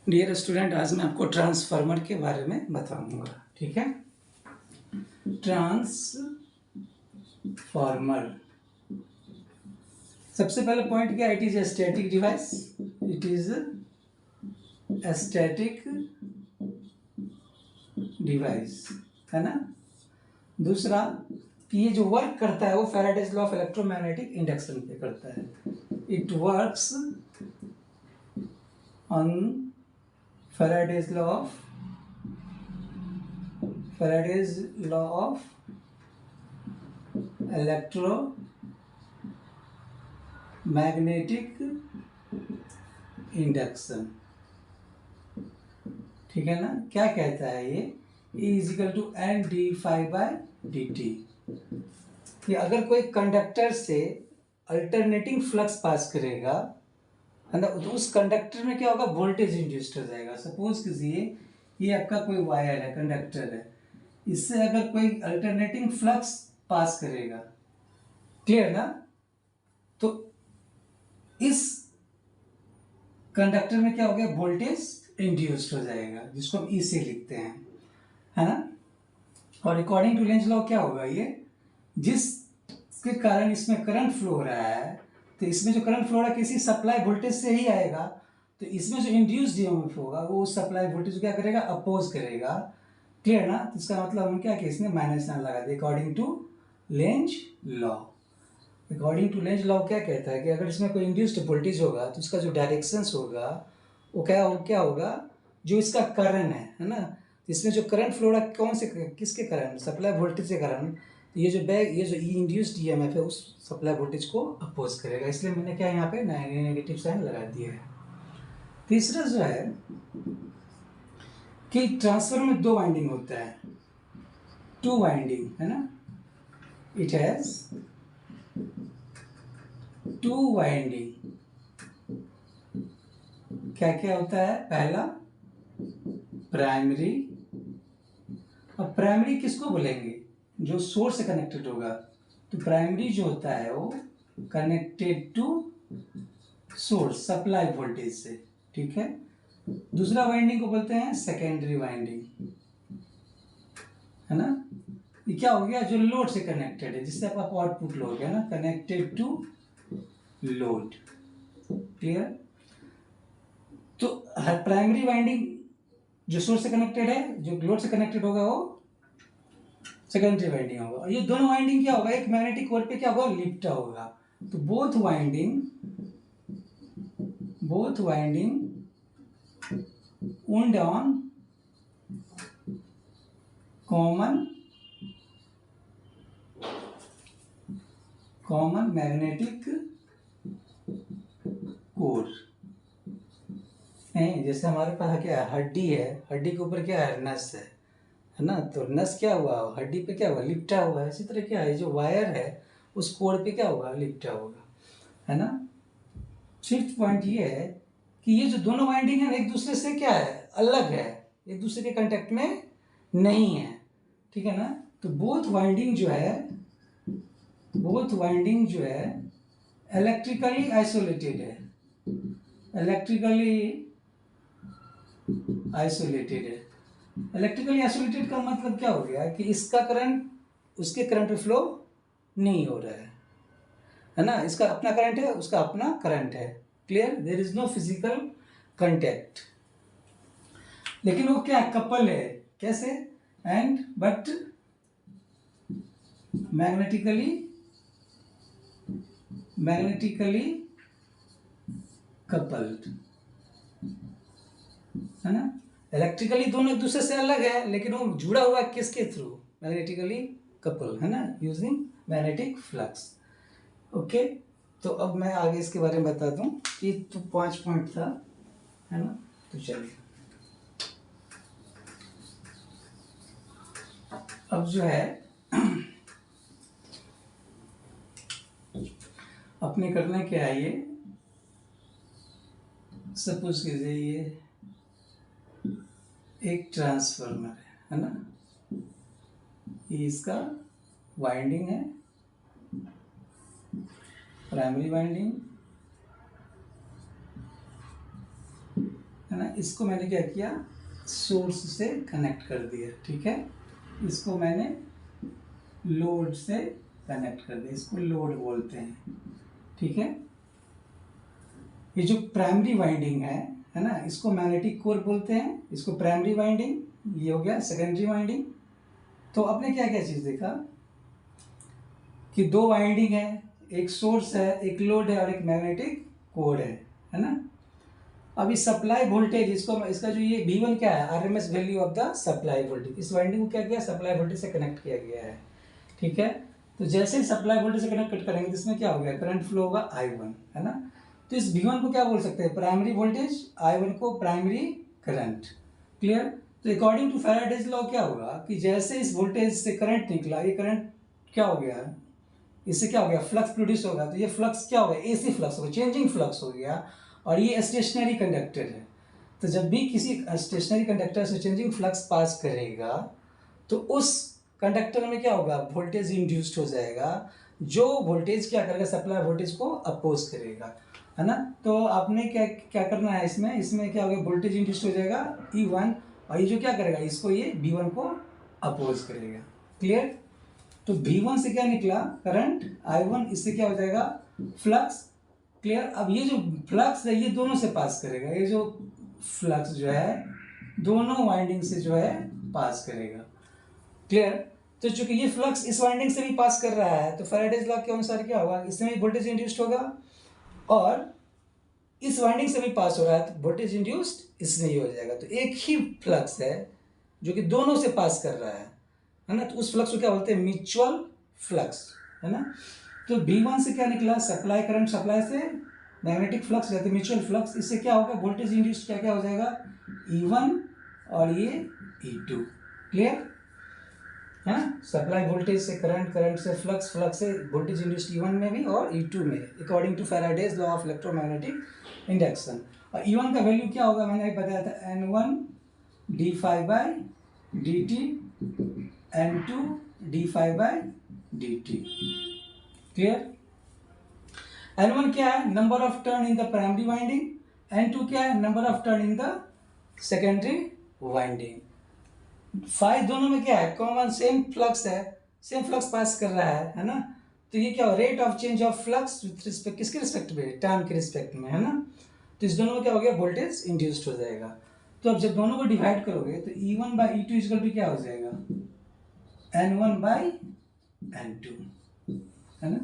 Dear student, आज मैं आपको ट्रांसफार्मर के बारे में बताऊंगा। ठीक है, ट्रांसफार्मर सबसे पहले पॉइंट क्या, it is a static device. It is a static device, है ना। दूसरा कि ये जो वर्क करता है वो Faraday's law of electromagnetic induction पे करता है। It works on Faraday's law of electromagnetic induction। ठीक है ना। क्या कहता है ये, E equal to N D phi by D T. कि अगर कोई कंडक्टर से अल्टरनेटिंग फ्लक्स पास करेगा, है ना, तो उस कंडक्टर में क्या होगा, वोल्टेज इंड्यूस्ड हो जाएगा। सपोज कीजिए ये आपका कोई वायर है, कंडक्टर है, इससे अगर कोई अल्टरनेटिंग फ्लक्स पास करेगा, क्लियर ना, तो इस कंडक्टर में क्या हो गया, वोल्टेज इंड्यूस्ड हो जाएगा, जिसको हम ई से लिखते हैं, है ना। और अकॉर्डिंग टू लेंज लॉ क्या होगा, ये जिसके कारण इसमें करंट फ्लो हो रहा है, तो इसमें जो करंट फ्लो हो रहा है किसी सप्लाई वोल्टेज से ही आएगा, तो इसमें जो इंड्यूस्ड ईएमएफ होगा वो उस सप्लाई वोल्टेज को क्या करेगा, अपोज करेगा। क्लियर ना। तो इसका मतलब हम क्या किया, इसने माइनस साइन लगा दिया according to Lenz law. According to Lenz law क्या कहता है कि अगर इसमें कोई इंड्यूस्ड वोल्टेज होगा तो उसका जो डायरेक्शंस होगा वो क्या होगा, जो इसका करंट है ना, तो इसमें जो करंट फ्लो रहा है कौन से, किसके कारण, सप्लाई वोल्टेज के कारण, तो ये जो इंड्यूस्ड ईएमएफ है उस सप्लाई वोल्टेज को अपोज करेगा। इसलिए मैंने क्या यहाँ पे नेगेटिव साइन लगा दिया है। तीसरा जो है कि ट्रांसफर में दो वाइंडिंग होता है, टू वाइंडिंग, है ना। It has two winding. क्या क्या होता है, पहला प्राइमरी। अब प्राइमरी किसको बोलेंगे, जो सोर्स से कनेक्टेड होगा, तो प्राइमरी जो होता है वो connected to source supply voltage से। ठीक है। दूसरा वाइंडिंग को बोलते हैं सेकेंडरी वाइंडिंग, है ना। ये क्या हो गया, जो लोड से कनेक्टेड है, जिससे आपका आउटपुट लो हो गया ना, कनेक्टेड टू लोड। क्लियर। तो हर प्राइमरी वाइंडिंग जो सोर्स से कनेक्टेड है, जो लोड से कनेक्टेड होगा वो सेकेंडरी वाइंडिंग होगा। और ये दोनों वाइंडिंग क्या होगा, एक मैग्नेटिक कोर पे क्या होगा, लिप्टा होगा। तो both winding wound on common magnetic core। नहीं, जैसे हमारे पास क्या है, हड्डी है, हड्डी के ऊपर क्या है, नस है ना। तो नस क्या हुआ, हड्डी पे क्या हुआ, लिपटा हुआ है। इसी तरह क्या है, जो वायर है उस कोर पे क्या होगा, लिपटा होगा, है ना। फिफ्थ पॉइंट ये है कि ये जो दोनों वाइंडिंग है एक दूसरे से क्या है, अलग है, एक दूसरे के कांटेक्ट में नहीं है। ठीक है ना। तो बोथ वाइंडिंग जो है इलेक्ट्रिकली आइसोलेटेड है, इलेक्ट्रिकली आइसोलेटेड का मतलब क्या हो गया कि इसका करंट उसके करंट में फ्लो नहीं हो रहा है ना। इसका अपना करंट है, उसका अपना करंट है। Clear. There is no physical contact, लेकिन वो क्या कपल है, कैसे, एंड बट मैग्नेटिकली कपल्ड, है ना। इलेक्ट्रिकली दोनों एक दूसरे से अलग है, लेकिन वो जुड़ा हुआ किसके थ्रू, मैग्नेटिकली कपल, है ना, यूजिंग मैग्नेटिक फ्लक्स। ओके। तो अब मैं आगे इसके बारे में बता दूं। ये तो 5 पॉइंट था, है ना। तो चलिए अब जो है अपने करना क्या है, ये सपोज कीजिए ये एक ट्रांसफार्मर है ना, ये इसका वाइंडिंग है, प्राइमरी वाइंडिंग, है है ना, इसको मैंने क्या किया, सोर्स से कनेक्ट कर दिया, ठीक है, इसको मैंने लोड से कनेक्ट कर दिया, इसको लोड बोलते हैं, ठीक है। ये जो प्राइमरी वाइंडिंग है ना, इसको मैग्नेटिक कोर बोलते हैं, इसको प्राइमरी वाइंडिंग, ये हो गया सेकेंडरी वाइंडिंग। तो आपने क्या क्या चीज़ देखा कि दो वाइंडिंग है, एक सोर्स है, एक लोड है और एक मैग्नेटिक कोर है ना। अब इस सप्लाई वोल्टेज, इसका जो ये V1 क्या है, RMS value of the supply voltage, इस वाइंडिंग को क्या किया, सप्लाई वोल्टेज से कनेक्ट किया गया है, ठीक है। तो जैसे ही सप्लाई वोल्टेज से कनेक्ट करेंगे तो इसमें क्या हो गया, करंट फ्लो होगा I1, है ना। तो इस V1 को क्या बोल सकते हैं, प्राइमरी वोल्टेज, I1 को प्राइमरी करंट, क्लियर। तो अकॉर्डिंग टू फैराडेज लॉ क्या होगा कि जैसे इस वोल्टेज से करंट निकला, ये करंट क्या हो गया, इससे क्या हो गया, फ्लक्स प्रोड्यूस होगा, तो ये फ्लक्स क्या होगा, एसी फ्लक्स होगा, चेंजिंग फ्लक्स हो गया, और ये स्टेशनरी कंडक्टर है। तो जब भी किसी स्टेशनरी कंडक्टर से चेंजिंग फ्लक्स पास करेगा तो उस कंडक्टर में क्या होगा, वोल्टेज इंड्यूस्ड हो जाएगा, जो वोल्टेज क्या करेगा, सप्लाई वोल्टेज को अपोज करेगा, है ना। तो आपने क्या क्या करना है, इसमें क्या होगा, वोल्टेज इंड्यूस्ड हो जाएगा E1, और ये जो क्या करेगा, इसको ये V1 को अपोज करेगा, क्लियर। तो V1 से क्या निकला, करंट I1, इससे क्या हो जाएगा, फ्लक्स, क्लियर। अब ये जो फ्लक्स है ये दोनों से पास करेगा, ये जो फ्लक्स जो है दोनों वाइंडिंग से जो है पास करेगा, क्लियर। तो चूंकि ये फ्लक्स इस वाइंडिंग से भी पास कर रहा है तो फैराडेज लॉ के अनुसार क्या होगा, इसमें भी वोल्टेज इंड्यूस्ड होगा, और इस वाइंडिंग से भी पास हो रहा है तो वोल्टेज इंड्यूस्ड इसमें ही हो जाएगा। तो एक ही फ्लक्स है जो कि दोनों से पास कर रहा है ना, तो उस फ्लक्स को क्या बोलते हैं, म्यूचुअल फ्लक्स, है ना। तो V1 से क्या निकला, सप्लाई करंट, सप्लाई से मैग्नेटिक फ्लक्स रहते हैं, म्यूचुअल फ्लक्स, इससे क्या होगा, वोल्टेज इंड्यूस्ड क्या क्या हो जाएगा, E1 और ये E2, क्लियर है ना। सप्लाई वोल्टेज से करंट, करंट से फ्लक्स, फ्लक्स से वोल्टेज इंड्यूस्ड E1 में भी और E2 में, according to Faraday's law of electromagnetic induction. और E1 का वैल्यू क्या होगा, मैंने बताया था, N1 d∅dt, N2 d∅dt, clear. N1 क्या है, number of turn in the primary winding, N2 क्या है, number of turn in the secondary winding. Phi दोनों में क्या है, कॉमन सेम फ्लक्स है, सेम फ्लक्स पास कर रहा है ना। तो ये क्या हो, rate of change of flux with respect, किसके रिस्पेक्ट में, टाइम के रिस्पेक्ट में, है ना। तो इस दोनों में क्या हो गया, वोल्टेज इंड्यूस्ड हो जाएगा। तो अब जब दोनों को डिवाइड करोगे तो E1 by E2 equal to क्या हो जाएगा, N1 बाई N2, है ना।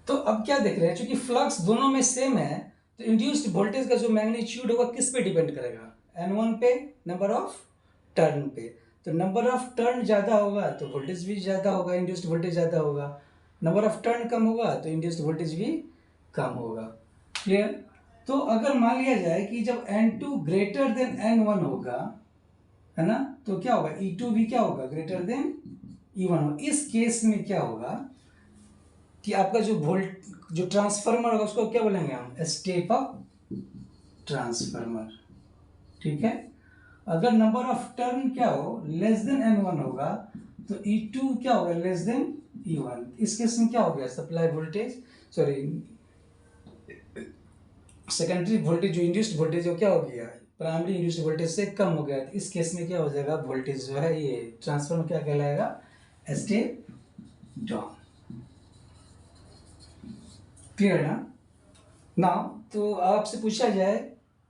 तो अब क्या देख रहे हैं, चूंकि फ्लक्स दोनों में सेम है तो इंड्यूस्ड वोल्टेज का जो मैग्नीट्यूड होगा किस पे डिपेंड करेगा, N1 पे, नंबर ऑफ टर्न पे। तो नंबर ऑफ टर्न ज़्यादा होगा तो वोल्टेज भी ज़्यादा होगा, इंड्यूस्ड वोल्टेज ज़्यादा होगा, नंबर ऑफ टर्न कम होगा तो इंड्यूस्ड वोल्टेज भी कम होगा, क्लियर। तो अगर मान लिया जाए कि जब N2 ग्रेटर देन N1 होगा, है ना, तो क्या होगा, E2 भी क्या होगा, ग्रेटर देन E1 होगा। इस केस में क्या होगा कि आपका जो ट्रांसफार्मर होगा उसको क्या बोलेंगे हम, स्टेप अप ट्रांसफार्मर, ठीक है। अगर नंबर ऑफ टर्न क्या हो, लेस देन N1 होगा तो E2 क्या होगा, लेस देन E1। इस केस में क्या हो गया, supply voltage, sorry secondary voltage, जो इंड्यूस्ड वोल्टेज हो क्या हो गया, प्राइमरी इंड्यूस्ड वोल्टेज से कम हो गया। तो इस केस में क्या हो जाएगा, वोल्टेज जो है ये ट्रांसफार्मर क्या कहलाएगा, स्टेप डाउन, क्लियर ना। तो आपसे पूछा जाए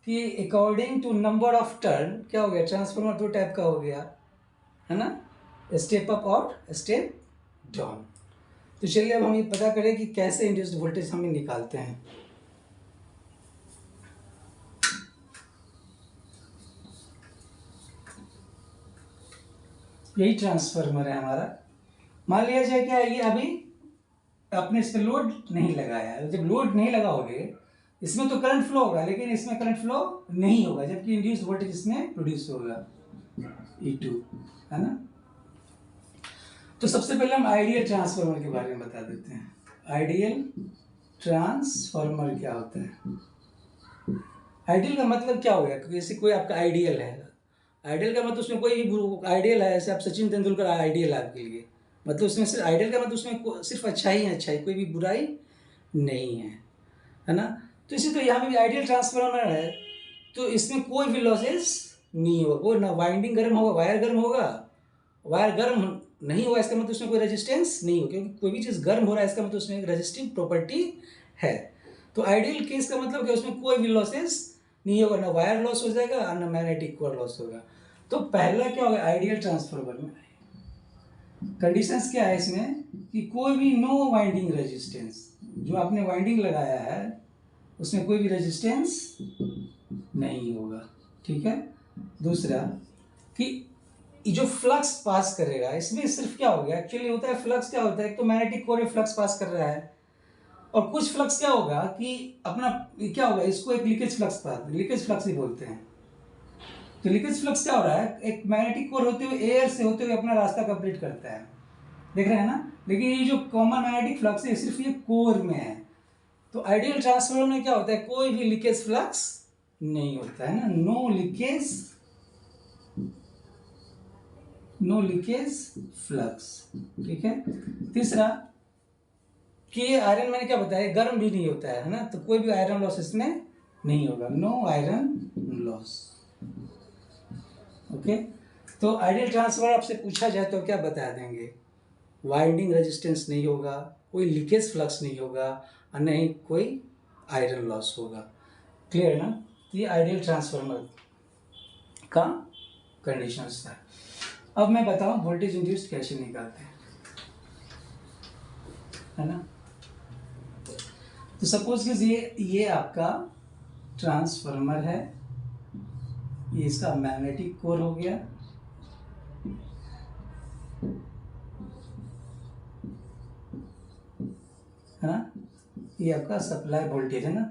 कि according to number of turn क्या हो गया, ट्रांसफार्मर दो टाइप का हो गया, है ना, स्टेप अप और स्टेप डाउन। तो चलिए अब हम ये पता करें कि कैसे इंड्यूस्ड वोल्टेज हम निकालते हैं। यही ट्रांसफार्मर है हमारा, मान लिया जाए क्या ये अभी आपने इस पर लोड नहीं लगाया है। जब लोड नहीं लगाओगे इसमें तो करंट फ्लो होगा, लेकिन इसमें करंट फ्लो नहीं होगा, जबकि इंड्यूस्ड वोल्टेज इसमें प्रोड्यूस होगा, E2, है ना। तो सबसे पहले हम आइडियल ट्रांसफार्मर के बारे में बता देते हैं। आइडियल ट्रांसफार्मर क्या होता है, आइडियल का मतलब क्या हो गया, जैसे कोई आपका आइडियल है, आइडियल का मतलब उसमें कोई भी आइडियल है, ऐसे आप सचिन तेंदुलकर आइडियल है आपके लिए, मतलब उसमें सिर्फ आइडियल का मतलब उसमें सिर्फ अच्छा ही है, अच्छा ही, कोई भी बुराई नहीं है, है ना। तो इसी तो यहाँ पे भी आइडियल ट्रांसफार्मर है, तो इसमें कोई भी लॉसेस नहीं होगा, कोई ना वाइंडिंग गर्म होगा, वायर गर्म होगा, वायर गर्म नहीं होगा इसका मतलब उसमें कोई रेजिस्टेंस नहीं होगा, क्योंकि कोई भी चीज़ गर्म हो रहा है इसका मतलब उसमें एक रेजिस्टिव प्रॉपर्टी है। तो आइडियल केस का मतलब कि उसमें कोई भी लॉसेस नहीं होगा, ना वायर लॉस हो जाएगा और ना मैग्नेटिक कोर लॉस होगा। तो पहला क्या होगा आइडियल ट्रांसफार्मर में, कंडीशंस क्या है इसमें कि कोई भी नो वाइंडिंग रेजिस्टेंस, जो आपने वाइंडिंग लगाया है उसमें कोई भी रेजिस्टेंस नहीं होगा, ठीक है। दूसरा कि जो फ्लक्स पास करेगा इसमें सिर्फ क्या हो गया, एक्चुअली होता है फ्लक्स क्या होता है, एक तो मैग्नेटिक कोर में फ्लक्स पास कर रहा है, और कुछ फ्लक्स क्या होगा कि अपना क्या होगा, इसको एक लीकेज फ्लक्स ही बोलते हैं। तो लीकेज फ्लक्स क्या हो रहा है, एक मैग्नेटिक कोर होते हुए एयर से होते हुए अपना रास्ता कंप्लीट करता है, देख रहे हैं ना। लेकिन ये जो कॉमन मैग्नेटिक फ्लक्स है सिर्फ ये कोर में है। तो आइडियल ट्रांसफार्मर में क्या होता है, कोई भी लीकेज फ्लक्स नहीं होता है ना, नो लीकेज फ्लक्स, ठीक है। तीसरा कि ये आयरन मैंने क्या बताया गर्म भी नहीं होता है ना, तो कोई भी आयरन लॉस इसमें नहीं होगा, नो आयरन लॉस, ओके। तो आइडियल ट्रांसफार्मर आपसे पूछा जाए तो क्या बता देंगे, वाइंडिंग रेजिस्टेंस नहीं होगा, कोई लीकेज फ्लक्स नहीं होगा और नहीं कोई आयरन लॉस होगा, क्लियर है ना। तो ये आइडियल ट्रांसफार्मर का कंडीशंस था। अब मैं बताऊं वोल्टेज इंड्यूस्ड कैसे निकालते हैं, है ना। तो सपोज कि ये आपका ट्रांसफार्मर है, ये इसका मैग्नेटिक कोर हो गया, है ना, ये आपका सप्लाई वोल्टेज है ना।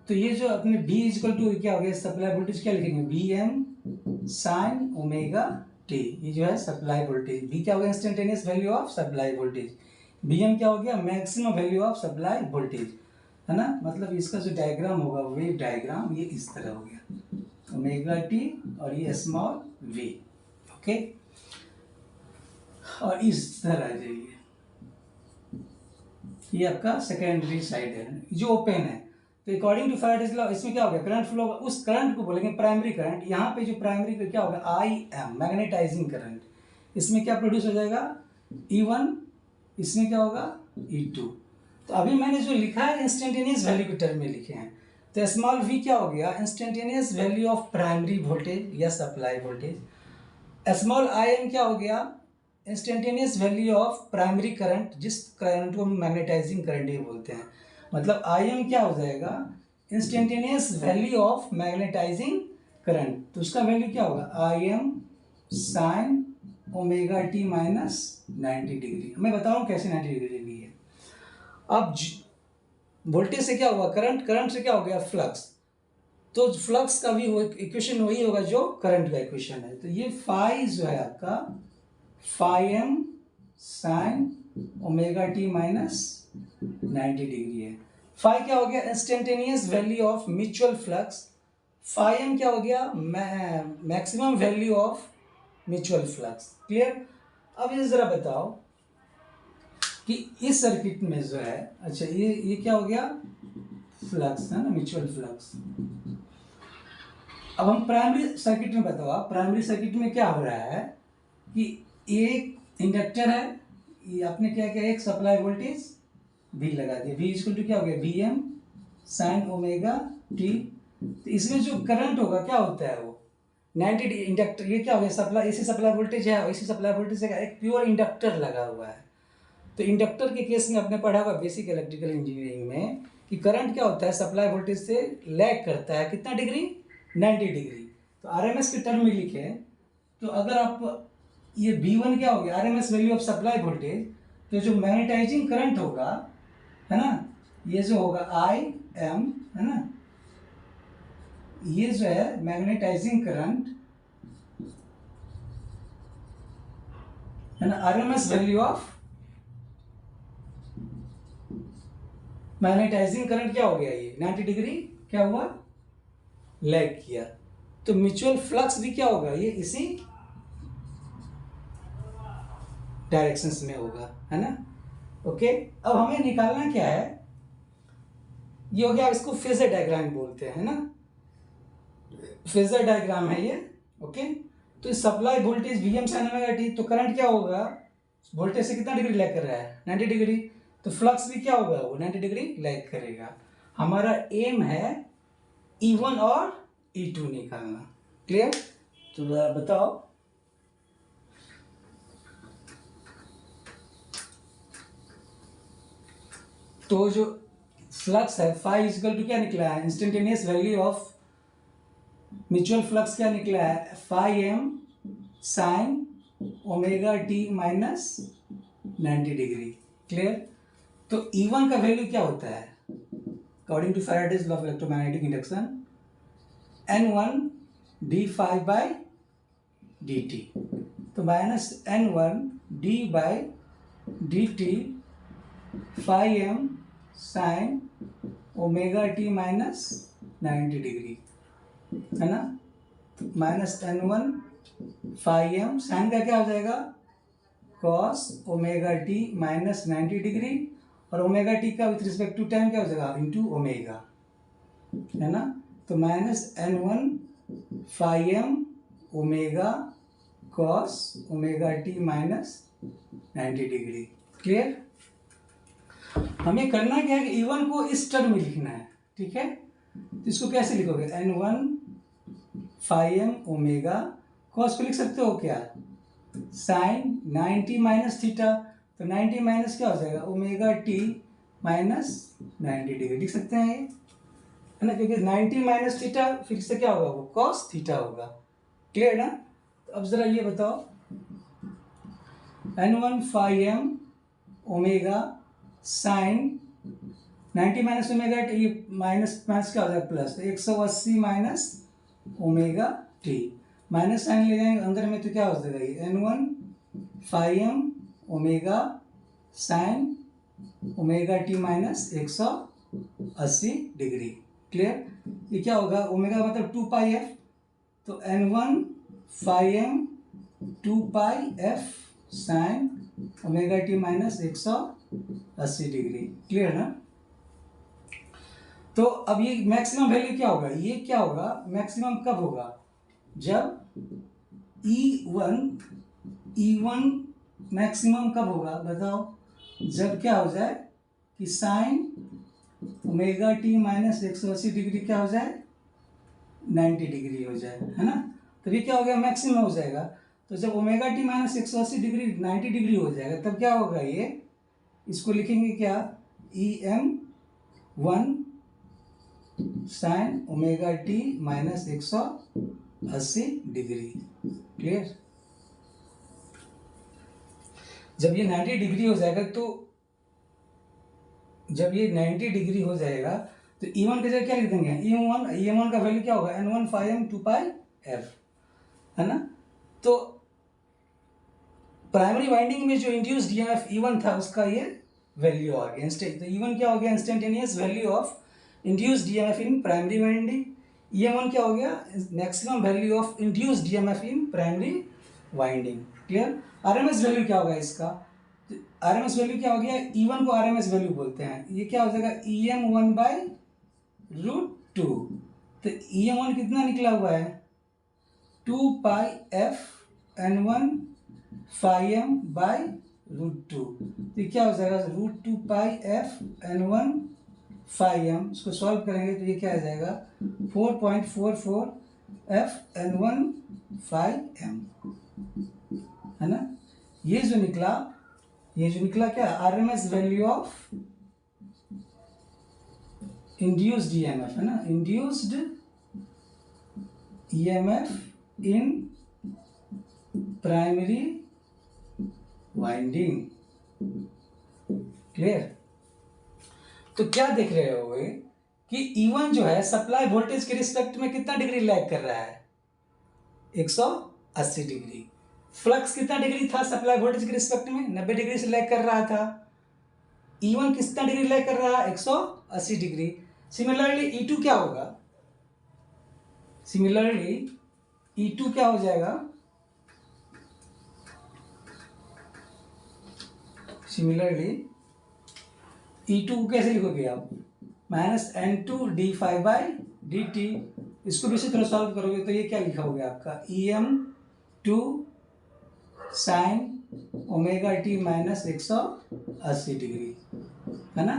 तो ये जो अपने V इक्वल टू क्या हो गया, सप्लाई वोल्टेज क्या लिखेंगे, Vm साइन ओमेगा टी, ये जो है सप्लाई वोल्टेज। V क्या हो गया, instantaneous value of supply voltage. Vm क्या हो गया, maximum value of supply voltage, है ना। मतलब इसका जो डायग्राम होगा वेव डायग्राम ये इस तरह हो गया, ओमेगा टी और ये स्मॉल v, ओके। और इस तरह आ जाइए, ये आपका सेकेंडरी साइड है जो ओपन है। तो अकॉर्डिंग टू फैराडेज लॉ इसमें क्या होगा, करंट फ्लो होगा, उस करंट को बोलेंगे प्राइमरी करंट। यहाँ पे जो प्राइमरी का क्या होगा, आई एम मैग्नेटाइजिंग करंट, इसमें क्या प्रोड्यूस हो जाएगा, E1, इसमें क्या होगा, E2। तो अभी मैंने जो लिखा है इंस्टेंटेनियस वैल्यू के टर्म में लिखे हैं। तो स्मॉल v क्या हो गया, instantaneous value of primary voltage या supply voltage. Small I M क्या हो गया, instantaneous value of primary current, जिस करंट को हम मैग्नेटाइजिंग करंट ही बोलते हैं। मतलब आई एम क्या हो जाएगा, instantaneous value of magnetizing current. तो उसका वैल्यू क्या होगा, I M sine omega T minus 90 degree. मैं बताऊँ कैसे 90 डिग्री ली है। अब वोल्टेज से क्या हुआ, करंट से क्या हो गया, फ्लक्स। तो फ्लक्स का भी इक्वेशन वही होगा जो करंट का इक्वेशन है। तो ये फाई जो है आपका phi M sine omega T minus 90 degree है। फाई क्या हो गया, instantaneous value of mutual flux. Phi M क्या हो गया, maximum value of mutual flux, clear. अब ये जरा बताओ कि इस सर्किट में जो है, अच्छा ये क्या हो गया, फ्लक्स है ना, म्यूचुअल फ्लक्स। अब हम प्राइमरी सर्किट में बताओ, आप प्राइमरी सर्किट में क्या हो रहा है कि एक इंडक्टर है, ये आपने क्या किया, एक सप्लाई वोल्टेज V लगा दिया, V इक्वल टू क्या हो गया, Vm साइन ओमेगा टी। तो इसमें जो करंट होगा क्या होता है, वो 90 इंडक्टर, ये क्या हो गया, सप्लाई AC सप्लाई वोल्टेज है, और AC सप्लाई वोल्टेज से एक प्योर इंडक्टर लगा हुआ है। तो इंडक्टर के केस में आपने पढ़ा हुआ बेसिक इलेक्ट्रिकल इंजीनियरिंग में कि करंट क्या होता है, सप्लाई वोल्टेज से लैग करता है कितना डिग्री, 90 डिग्री। तो RMS के टर्म में लिखे, तो अगर आप ये V1 क्या हो गया, RMS value of supply voltage, तो जो मैग्नेटाइजिंग करंट होगा, है ना, ये जो होगा IM, है ना, ये जो है मैग्नेटाइजिंग करंट, है ना, RMS value of magnetizing current क्या हो गया, ये 90 डिग्री क्या हुआ, लैग किया। तो म्यूचुअल फ्लक्स भी क्या होगा, ये इसी डायरेक्शंस में होगा, है ना, ओके। अब हमें निकालना क्या है, ये हो गया, इसको फेजर डायग्राम बोलते हैं ना। फेजर डायग्राम है ये, ओके। तो इस supply voltage Vm sin omega T, तो करंट क्या होगा, वोल्टेज से कितना डिग्री लैग कर रहा है, 90 डिग्री। तो फ्लक्स भी क्या होगा, वो 90 डिग्री लैग करेगा। हमारा एम है E1 और E2 निकालना। क्लियर? तो बताओ। तो जो फ्लक्स है फाई इक्वल टू क्या निकला है, instantaneous value of mutual flux क्या निकला है, phi M sine omega T minus 90 degree. Clear? तो E1 का वैल्यू क्या होता है, according to Faraday's law of electromagnetic induction, N1 d phi by D t. तो minus N1 d by D t phi M sine omega T minus 90 degree, है ना। Minus N1 phi M sign का क्या हो जाएगा, cos omega T minus 90 degree, और omega T का with respect to time क्या हो जाएगा, इंटू ओमेगा, है ना। तो minus N1 phi M omega cos omega T minus 90 degree. Clear? हमें करना क्या है कि E1 को इस टर्म में लिखना है, ठीक है। तो इसको कैसे लिखोगे, N1 phi M omega cos को लिख सकते हो क्या, साइन 90 माइनस थीटा। तो 90 माइनस क्या हो जाएगा, ओमेगा टी माइनस 90 डिग्री लिख सकते हैं ये, है ना, क्योंकि 90 माइनस थीटा फिर से क्या होगा, वो कॉस थीटा होगा। क्लियर ना? तो अब जरा ये बताओ, N1 phi M omega sine 90 minus omega T, minus minus क्या हो जाएगा plus, 180 minus omega T, minus sine ले जाएंगे अंदर में तो क्या हो जाएगा, ये N1 phi M omega sine omega T minus 180 degree. Clear? ये क्या होगा, ओमेगा मतलब 2 पाई एफ, तो N1 phi m 2 pi f sine omega T minus 180 degree. Clear ना? तो अब ये मैक्सिमम वैल्यू क्या होगा, ये क्या होगा, मैक्सिमम कब होगा, जब E1 मैक्सिमम कब होगा बताओ, जब क्या हो जाए कि sign omega T minus 180 degree क्या हो जाए, 90 डिग्री हो जाए, है ना। तो ये क्या हो गया, मैक्सिमम हो जाएगा। तो जब omega T minus 180 degree 90 degree हो जाएगा तब क्या होगा, ये इसको लिखेंगे क्या, EM1 sine omega T minus 180 degree. Clear? जब ये 90 डिग्री हो जाएगा, तो जब ये 90 डिग्री हो जाएगा तो E1 की जगह क्या लिख देंगे, EM1 का वैल्यू क्या होगा, N1 phi m 2 pi F, है ना। तो प्राइमरी वाइंडिंग में जो इंड्यूस्ड ईएमएफ E1 था उसका ये वैल्यू आ गया। तो E1 क्या हो गया, instantaneous value of induced EMF in primary winding. EM1 क्या हो गया, maximum value of induced EMF in primary winding. Clear? RMS value क्या होगा इसका, आरएमएस वैल्यू क्या हो गया, E1 को आरएमएस वैल्यू बोलते हैं। ये क्या हो जाएगा, EM1 बाई √2। तो EM1 कितना निकला हुआ है, 2 pi f N1 phi m by √2। तो ये क्या हो जाएगा, √2 pi f N1 phi m, इसको सॉल्व करेंगे तो ये क्या आ जाएगा, 4.44 एफ N1 फाई एम, है ना। ये जो निकला क्या, RMS value of induced EMF, है ना, induced EMF in primary winding. Clear? तो क्या देख रहे हो कि E1 जो है सप्लाई वोल्टेज के रिस्पेक्ट में कितना डिग्री लैग कर रहा है, 180 डिग्री। फ्लक्स कितना डिग्री था सप्लाई वोल्टेज के रिस्पेक्ट में, 90 डिग्री से लैग कर रहा था। E1 कितना डिग्री लैग कर रहा है, 180 डिग्री। सिमिलरली E2 क्या होगा, सिमिलरली E2 क्या हो जाएगा, सिमिलरली E2 को कैसे लिखोगे आप, -N2 d phi by D T इसको भी इसी तरह सॉल्व करोगे तो ये क्या लिखा होगा आपका EM2 sine omega T minus 180 degree, है ना।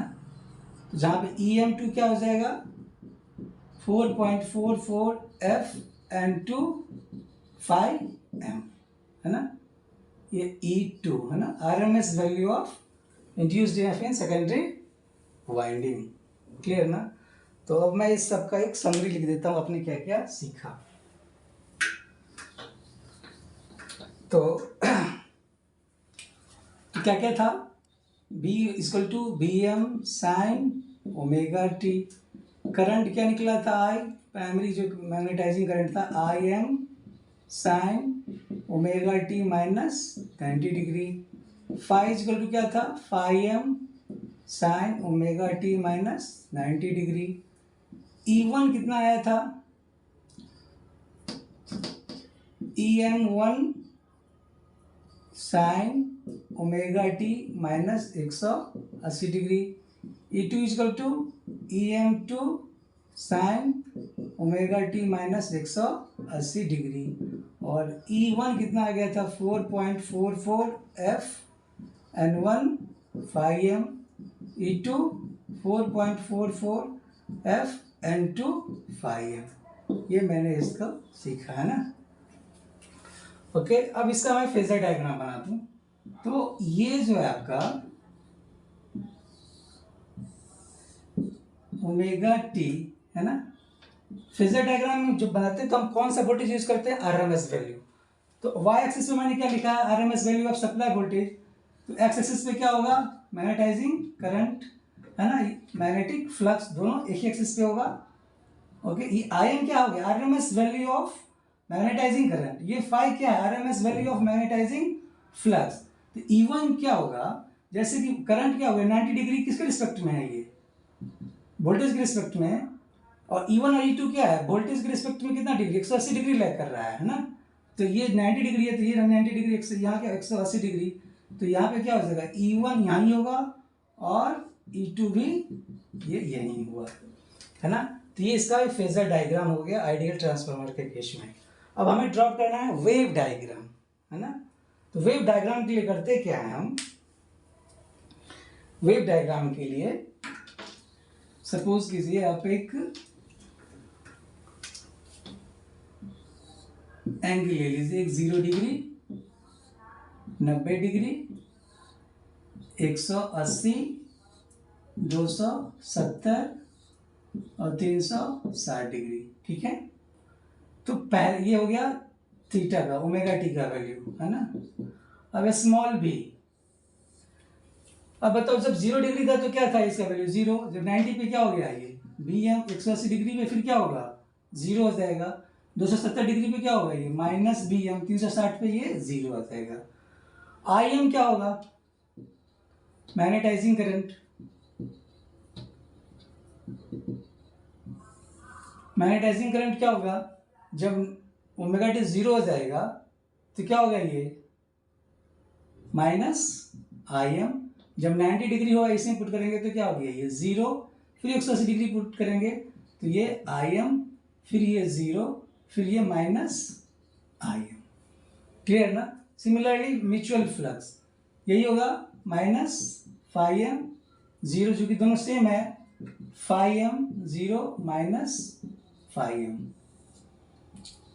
तो जहाँ पे EM2 क्या हो जाएगा 4.44 FN2 5M, है ना। ये E2 है ना, RMS value of induced EMF in secondary winding. Clear ना। तो अब मैं इस सब का एक समरी लिख देता हूँ, आपने क्या क्या सीखा। तो क्या क्या था, B equal to BM sine omega T, current क्या निकला था I, प्राइमरी जो मैग्नेटाइजिंग करंट था IM sine omega T minus 90 degree, phi equal to क्या था φm sine omega T minus 90 degree. E1 कितना आया था EM1 sine omega T minus 180 degree. E2 equal to EM2 sine omega T minus 180 degree. और E1 कितना आ गया था 4.44 FN1 5M, E2 4.44 FN2 5M। ये मैंने इसका सीखा है ना। ओके, अब इसका मैं फेजर डायग्राम बना दूं। तो ये जो है आपका ओमेगा टी है ना, फेजर डायग्राम में जो बनाते हैं तो हम कौन सा वोल्टेज यूज करते हैं आरएमएस वैल्यू। तो वाई एक्सिस पे मैंने क्या लिखा है RMS value of supply voltage, तो एक्स एक्सिस पे क्या होगा मैग्नेटाइजिंग करंट, है ना, मैग्नेटिक फ्लक्स दोनों एक ही एक्सिस पे होगा। ओके, ये आई एम क्या हो गया RMS value of magnetizing current, ये फाई क्या है RMS value of magnetizing flux. तो E1 क्या होगा, जैसे कि करंट क्या होगा 90 डिग्री किसके रिस्पेक्ट में है, ये वोल्टेज के रिस्पेक्ट में है। और E1 और E2 क्या है वोल्टेज के रिस्पेक्ट में कितना डिग्री 180 डिग्री लैग कर रहा है ना। तो ये 90 डिग्री है तो ये 90 डिग्री, यहाँ क्या 180 डिग्री, तो यहाँ पे क्या हो जाएगा E1 यहाँ ही होगा और E2 भी ये यहीं हुआ, है ना। तो ये इसका फेजर डायग्राम हो गया आइडियल ट्रांसफार्मर के केस में। अब हमें ड्रॉप करना है वेव डायग्राम, है ना। तो वेव डायग्राम के लिए करते क्या है हम, वेव डायग्राम के लिए सपोज कीजिए आप एक एंगल ले लीजिए, एक 0 डिग्री 90 डिग्री 180 270 और 360 डिग्री, ठीक है। तो ये हो गया थीटा का ओमेगा टी का वैल्यू, है ना। अब स्मॉल बी, अब बताओ जब 0 डिग्री था तो क्या था इसका वैल्यू 0, जब 90 पे क्या हो गया ये BM 180 डिग्री में फिर क्या होगा 0 हो जाएगा, 270 डिग्री पे क्या होगा ये माइनस BM, 360 पे ये 0 आ जाएगा। IM क्या होगा मैग्नेटाइजिंग करंट, मैग्नेटाइजिंग करंट क्या होगा जब ओमेगा टी 0 हो जाएगा तो क्या होगा ये माइनस IM, जब 90 डिग्री होगा इसमें पुट करेंगे तो क्या हो गया ये 0, फिर 180 डिग्री पुट करेंगे तो ये IM, फिर ये 0, फिर ये माइनस IM। क्लियर ना। सिमिलरली म्यूचुअल फ्लक्स यही होगा माइनस φm 0, जो कि दोनों सेम है φm 0 माइनस φm।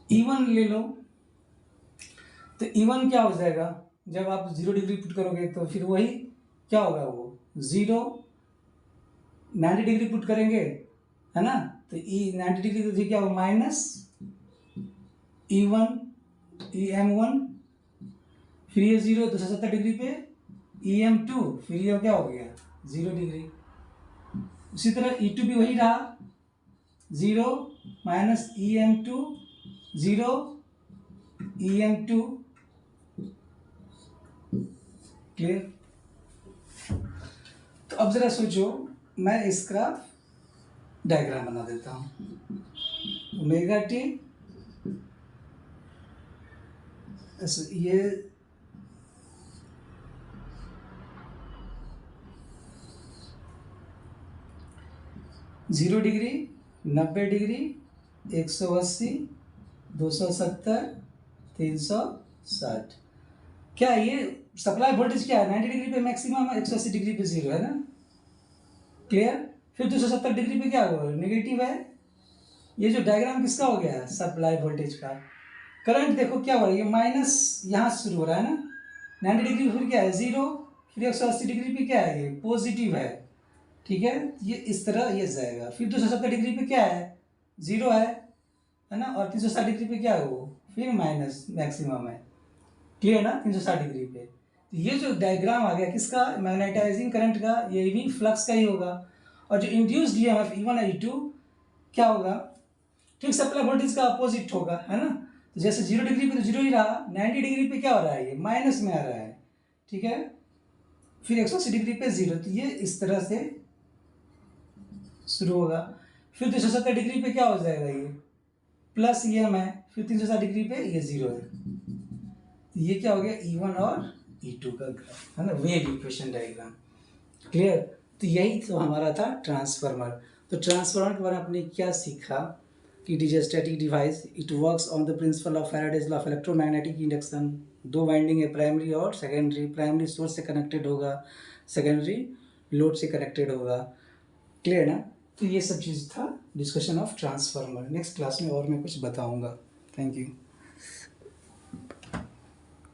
E1 ले लो, तो E1 क्या हो जाएगा जब आप 0 डिग्री पुट करोगे तो फिर वही क्या होगा वो 0, 90 डिग्री पुट करेंगे, है ना, तो 90 डिग्री तो फिर क्या होगा माइनस E1 EM1, फिर ये 0 270 डिग्री पे EM2, फिर ये क्या हो गया 0 डिग्री। उसी तरह E2 भी वही रहा 0 माइनस EM2 0 EM2। क्लियर। तो अब जरा सोचो, मैं इसका डायग्राम बना देता हूँ ओमेगा टी, ये 0 डिग्री 90 डिग्री 180, 270, 360। क्या है ये सप्लाई वोल्टेज क्या है? 90 डिग्री पे मैक्सिमम है, 180 डिग्री पे जीरो है ना, क्लियर। फिर 270 डिग्री पे क्या हुआ? नेगेटिव है। ये जो डायग्राम किसका हो गया? सप्लाई वोल्टेज का। करंट देखो क्या हो रहा है, ये माइनस यहाँ से शुरू हो रहा है ना, 90 डिग्री फिर क्या है? जीरो। फिर 180 डिग्री पे क्या है? ये पॉजिटिव है, ठीक है। ये इस तरह ये जाएगा। फिर 270 डिग्री पे क्या है? जीरो है ना। और 360 डिग्री पे क्या है? वो फिर माइनस मैक्सिमम है, क्लियर ना, 360 डिग्री पे। तो ये जो डायग्राम आ गया किसका? मैग्नेटाइजिंग करंट का, ये भी फ्लक्स का ही होगा। और जो इंड्यूस्ड ईएमएफ E1 और E2 क्या होगा? ठीक सप्लाई वोल्टेज का अपोजिट होगा, है ना। तो जैसे 0 डिग्री पे तो जीरो ही रहा, 90 डिग्री पे क्या हो रहा है? ये माइनस में आ रहा है, ठीक है। फिर 180 डिग्री पे जीरो। तो ये इस तरह से शुरू होगा। फिर 270 डिग्री पे क्या हो जाएगा? ये प्लस EM है। फिर 360 डिग्री पे ये जीरो है। तो ये क्या हो गया? E1 और E2 का ग्राफ, है ना, वेव इक्वेशन डायग्राम, क्लियर। तो यही तो हमारा था ट्रांसफार्मर। तो ट्रांसफार्मर के बारे में आपने क्या सीखा कि it is a static device, it works on the principle of Faraday's law of electromagnetic induction. दो वाइंडिंग है, प्राइमरी और सेकेंडरी। प्राइमरी सोर्स से कनेक्टेड होगा, सेकेंडरी लोड से कनेक्टेड होगा, क्लियर ना। तो ये सब चीज़ था discussion of transformer. Next class में और मैं कुछ बताऊंगा। Thank you.